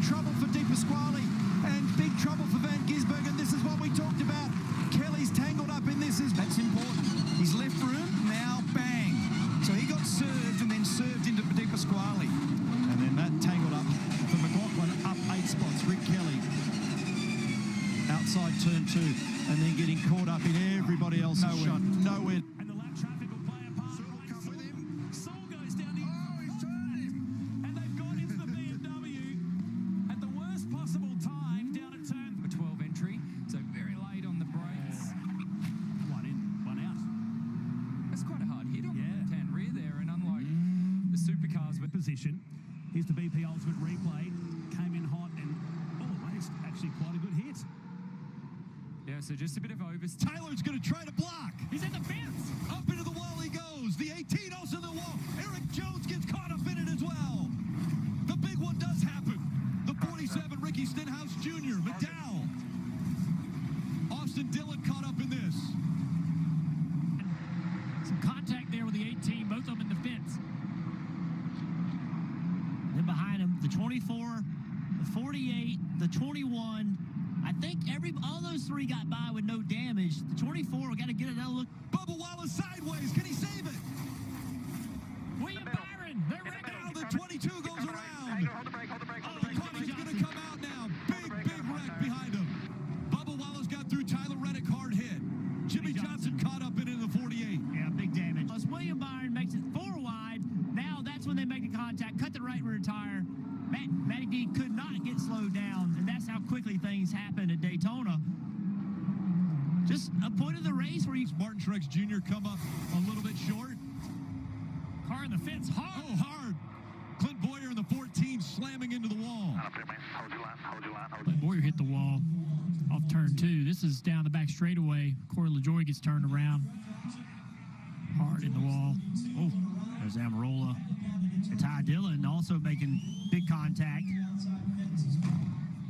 trouble for Di Pasquale and big trouble for Van Gisbergen. And this is what we talked about. Kelly's tangled up in this. That's important. He's left room, now bang. So he got served and then served into Di Pasquale. And then that tangled up for McLaughlin, up 8 spots. Rick Kelly outside turn 2 and then getting caught up in everybody else's shot. Nowhere. And the lap traffic will play a part. Saul will come with him. Saul goes down the... Oh, he's turning him. And they've gone into the BMW at the worst possible time down at turn... A 12 entry, so very late on the brakes. One in, one out. That's quite a hard hit on the left-hand rear there, and unlike the supercars with Position. Here's the BP Ultimate Replay. Came in hot and almost actually quite a good hit. Yeah, so just a bit of overs. Taylor's going to try to block. He's at the fence. Up into the wall he goes. The 18 also in the wall. Eric Jones gets caught up in it as well. The big one does happen. The 47, Ricky Stenhouse Jr., McDowell. Austin Dillon caught up in this. Some contact there with the 18, both of them in the fence. Then behind him, the 24, the 48, the 21. I think all those three got by with no damage. The 24, we got to get another look. Bubba Wallace sideways. Can he save it? William Byron, they're ready. Now the 22 goes around. Hold the brake, hold the brake, hold Oh, the the brake. caution's going to come out now. Big wreck behind him. Bubba Wallace got through. Tyler Reddick hard hit. Jimmy Johnson caught up in the 48. Yeah, big damage. Plus William Byron makes it 4 wide. Now that's when they make the contact, cut the right rear tire. Matty D could not get slowed down, and that's how quickly things happen at Daytona. Just a point of the race where you... Martin Truex Jr. come up a little bit short. Car in the fence, hard. Oh, hard. Clint Boyer in the 14 slamming into the wall. Hold your line, hold your line, hold your line. Boyer hit the wall off turn 2. This is down the back straightaway. Corey LaJoie gets turned around. Hard in the wall. Oh, there's Amarola. And Ty Dillon also making big contact.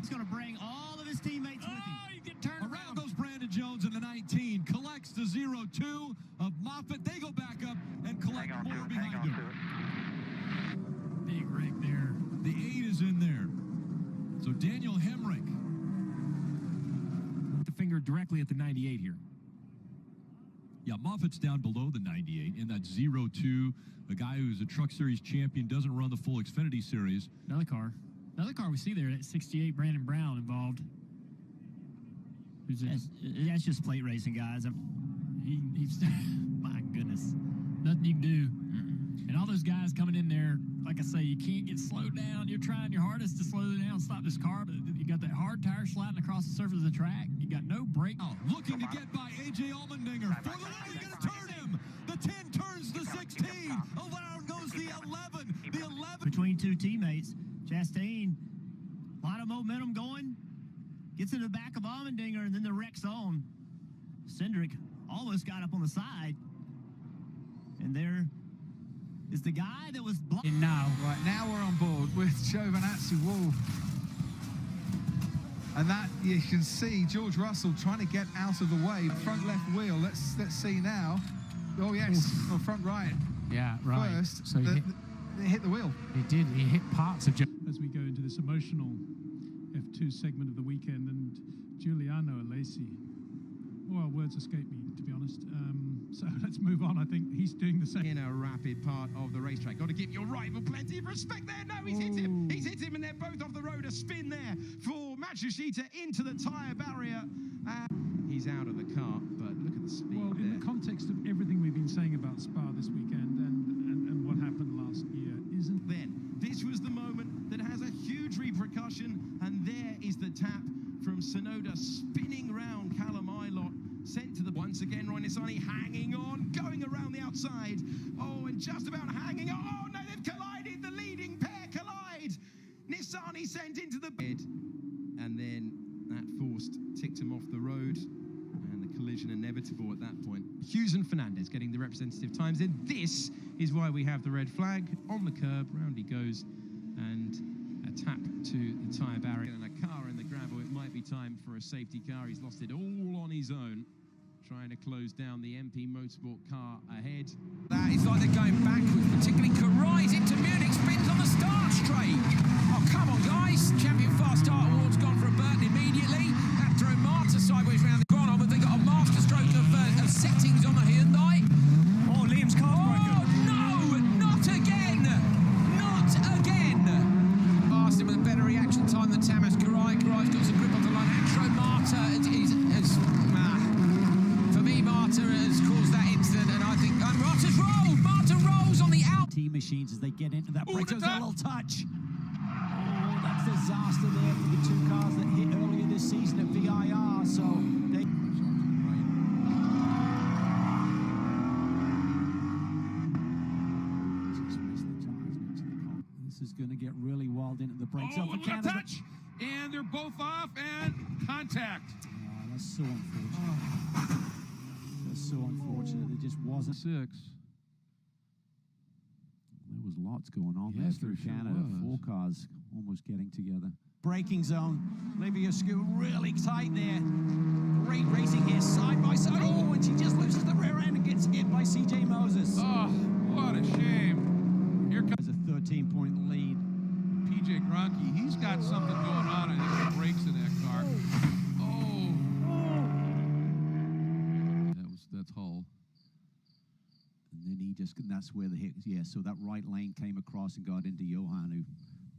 He's going to bring all of his teammates with him. You get turned Around goes Brandon Jones in the 19. Collects the 0-2 of Moffitt. They go back up and collect Hang on more to it, hang behind on to him. it. Big wreck there. The 8 is in there. So Daniel Hemrick. The finger directly at the 98 here. Yeah, Moffitt's down below the 98 in that 0-2. A guy who's a Truck Series champion, doesn't run the full Xfinity Series. Another car we see there at 68, Brandon Brown involved. That's just plate racing, guys. He's my goodness, nothing you can do. And all those guys coming in there, like I say, you can't get slowed down. You're trying your hardest to slow down, stop this car, but you got that hard tire sliding across the surface of the track. You got no brake. Oh, looking to get by A.J. Allmendinger. For the win, he's going to turn him. The 10 turns the 16. Around goes the 11. The 11. Between two teammates, Chastain, a lot of momentum going. Gets in the back of Allmendinger, and then the wreck's on. Cindric almost got up on the side. And there is the guy that was blocked. And now we're on board with Giovinazzi Wolf. And that, you can see George Russell trying to get out of the way. Front left wheel, let's see now. Oh yes, or front right. Yeah, right. First, so they hit the wheel. he did. He hit parts of... As we go into this emotional F2 segment of the weekend, and Giuliano Alesi, well, words escape me, to be honest. So let's move on. I think he's doing the same. In a rapid part of the racetrack. Got to give your rival plenty of respect there. No, he's hit him. He's hit him, and they're both off the road. A spin there for Matsushita into the tyre barrier. He's out of the car, but look at the speed Well, in the context of everything we've been saying about Spa this weekend and what happened last year, isn't... Then, this was the moment that has a huge repercussion, and there is the tap from Sonoda spinning round Callum Ilott, sent to the... Once again, Roy Nissany hanging on, going around the outside. Oh, and just about hanging on. Oh, no, they've collided. The leading pair collide. Nissany sent into the bed. And then that ticked him off the road. And the collision inevitable at that point. Hughes and Fernandez getting the representative times in. This is why we have the red flag. On the curb, round he goes. And a tap to the tyre barrier. And a car in the gravel. It might be time for a safety car. He's lost it all on his own, trying to close down the MP Motorsport car ahead. That is like they're going backwards, particularly Karai's into Munich, spins on the start straight. Oh, come on, guys. Champion Fast Start Award's gone for a Burton immediately. That throw Marta sideways round the gone on, but they got a master stroke of settings on the Hyundai. Oh, Liam's car's broken. Oh, no, not again. Not again. Asked him with a better reaction time than Tamas Karai. Karai's got some grip on the line. Antro Marta for me, Marta has caused that incident, and I think Marta's rolled. Marta rolls on the out. Team machines as they get into that break. the There's a little touch. Oh, that's disaster there for the two cars that hit earlier this season at VIR. So they. This is going to get really wild into the break. Oh, look at that touch! And they're both off, and contact. Oh, that's so unfortunate. That's so unfortunate. It just wasn't. 6. There was lots going on Yes, there through there sure Canada. was. 4 cars almost getting together. Braking zone. Livia Scoot really tight there. Great racing here, side by side. Oh, and she just loses the rear end and gets hit by CJ Moses. Oh, what a shame. Here comes There's a 13-point lead. PJ Gronke. He's got something going on. I think the brakes in that car. Oh. That's Hull. And then he just, and that's where the hit, yeah, so that right lane came across and got into Johan, who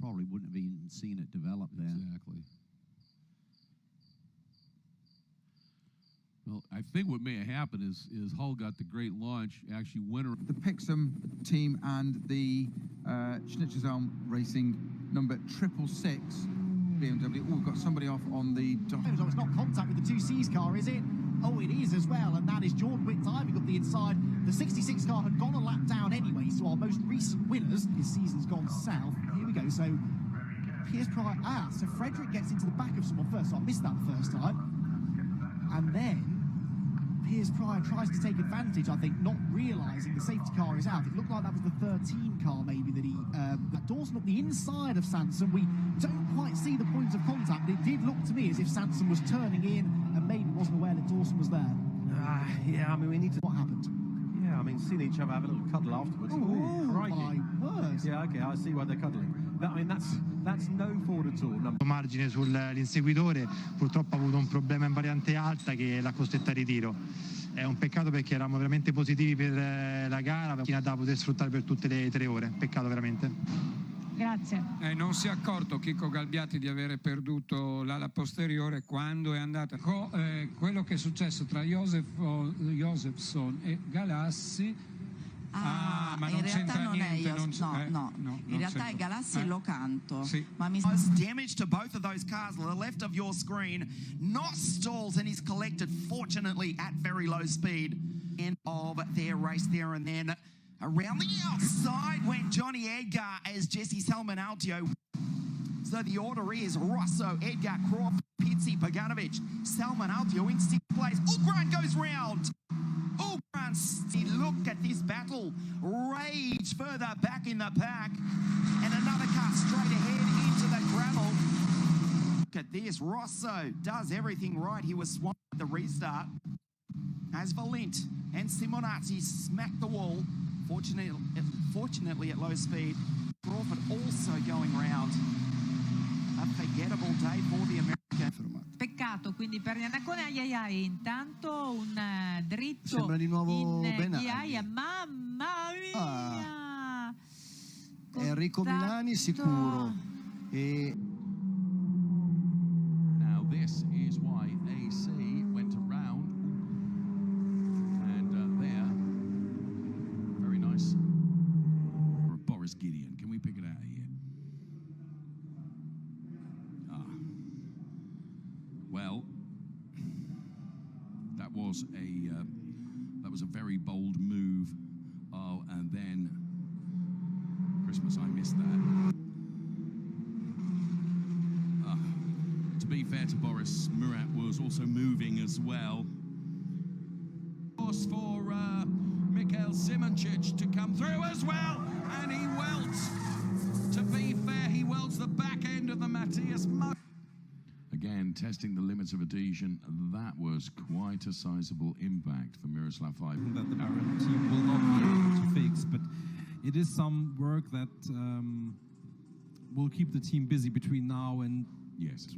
probably wouldn't have even seen it develop there. Exactly. Well, I think what may have happened is Hull got the great launch, actually winner. The Pixum team and the Schnitzerzone Racing number 666 BMW. Oh, we've got somebody off on the dot. So it's not contact with the 2C's car, is it? Oh, it is as well, and that is Jordan Witt diving up the inside. The 66 car had gone a lap down anyway, so our most recent winners, his season's gone south. Here we go, so Piers Pryor, so Frederick gets into the back of someone first, so I missed that the first time. And then Piers Pryor tries to take advantage, I think, not realising the safety car is out. It looked like that was the 13 car, maybe, that he... Dawson up the inside of Sanson. We don't quite see the point of contact, but it did look to me as if Sanson was turning in and maybe wasn't aware that Dawson was there. Yeah, I mean, we need to... What happened? Yeah, I mean, seeing each other have a little cuddle afterwards. Oh, my word. Yeah, okay, I see why they're cuddling. But, I mean, that's no Ford at all. Margine sull'inseguitore, purtroppo ha avuto un problema in variante alta che l'ha costretta a ritiro. È un peccato perché eravamo veramente positivi per la gara, macchina da poter sfruttare per tutte le 3 ore. Peccato veramente. Grazie. Non si è accorto Chicco Galbiati di avere perduto l'ala posteriore quando è andata. Quello che è successo tra Josefson e Galassi. Ma in non realtà c'entra non niente, è no. In realtà è Galassi e Locanto. Sì. Ma mi Damage to both of those cars on the left of your screen. Not stalls, and he's collected, fortunately, at very low speed. End of their race there, and then around the outside went Johnny Edgar as Jesse Salmonaltio. So the order is Rosso, Edgar, Crawford, Pizzi, Paganovic, Salmonaltio in 6th place. Ugrant goes round. Ugrant, look at this battle. Rage further back in the pack. And another car straight ahead into the gravel. Look at this. Rosso does everything right. He was swamped at the restart. As Valent and Simonazzi smack the wall. Fortunately at low speed. Crawford also going round. A forgettable day for the American. Peccato quindi per Iannacone. Aiaiai, intanto un dritto sembra di nuovo in Benaghi. ghiaia, mamma mia. Enrico Milani sicuro. E Now this is why AC went around. And there, very nice. Boris Gideon, can we pick it out of here? Well, that was a very bold move. Oh, and then Christmas, I missed that. To be fair to Boris, Murat was also moving as well. Course for Mikhail Simoncic to come through as well, and he welts. To be fair, he welts the back end of the Matthias. Again, testing the limits of adhesion, that was quite a sizable impact for Miroslav Ivan. That the Arab team will not be able to it is some work that will keep the team busy between now and yes.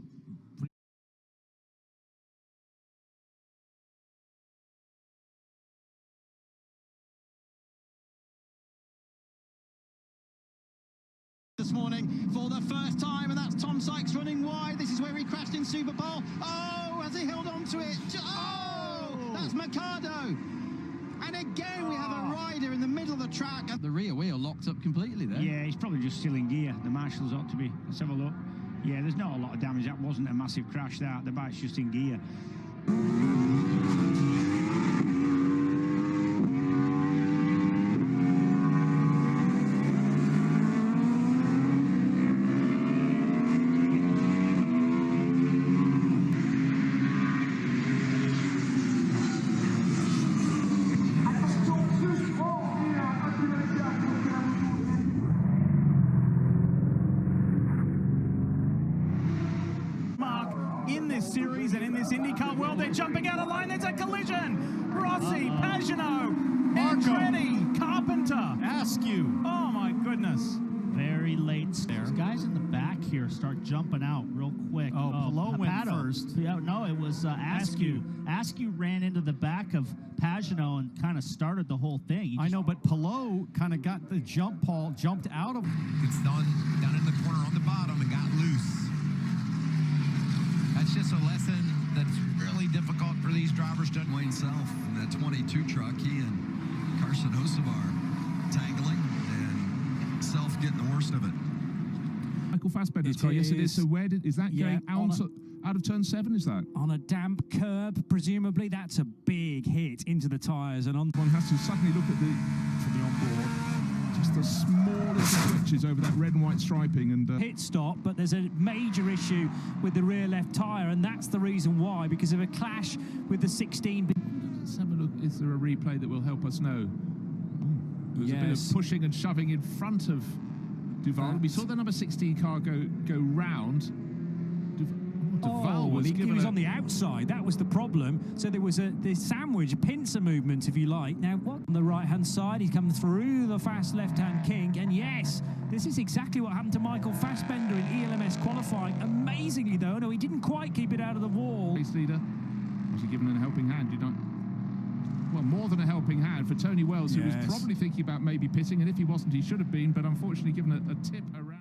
This morning for the first time, and that's Tom Sykes running wide. This is where he crashed in Super Bowl. Oh, has he held on to it? Oh, that's Mercado. And again, we have a rider in the middle of the track. The rear wheel locked up completely there. Yeah, he's probably just still in gear. The marshals ought to be. Let's have a look. Yeah, there's not a lot of damage. That wasn't a massive crash. The bike's just in gear. In this series and in this IndyCar world, they're jumping out of line. There's a collision. Rossi, Pagano, Andretti, Carpenter, Askew. Oh my goodness. Very late there. These guys in the back here start jumping out real quick. Palou went first. Yeah, no, it was Askew. Askew ran into the back of Pagano and kind of started the whole thing. I know, but Palou kind of got the jump. Paul jumped out of. It's down in the corner on the bottom and got loose. That's just a lesson that's really difficult for these drivers to Wayne Self in that 22 truck. He and Carson Hocevar tangling and Self getting the worst of it. Michael Fassbender's car, yes it is. So where is that going out of turn 7, is that? On a damp curb, presumably. That's a big hit into the tyres. And on one has to suddenly look at from the onboard. Just the smallest switches over that red and white striping and pit stop, but there's a major issue with the rear left tyre, and that's the reason why, because of a clash with the 16. Let's have a look. Is there a replay that will help us know? There was a bit of pushing and shoving in front of Duval. We saw the number 16 car go round. Duval he was on the outside. That was the problem. So there was this sandwich, pincer movement, if you like. Now, on the right-hand side, he's come through the fast left-hand kink. And yes, this is exactly what happened to Michael Fassbender in ELMS qualifying. Amazingly, though, no, he didn't quite keep it out of the wall. Race leader, was he given a helping hand? Well, more than a helping hand for Tony Wells, who was probably thinking about maybe pitting, and if he wasn't, he should have been, but unfortunately given a tip around.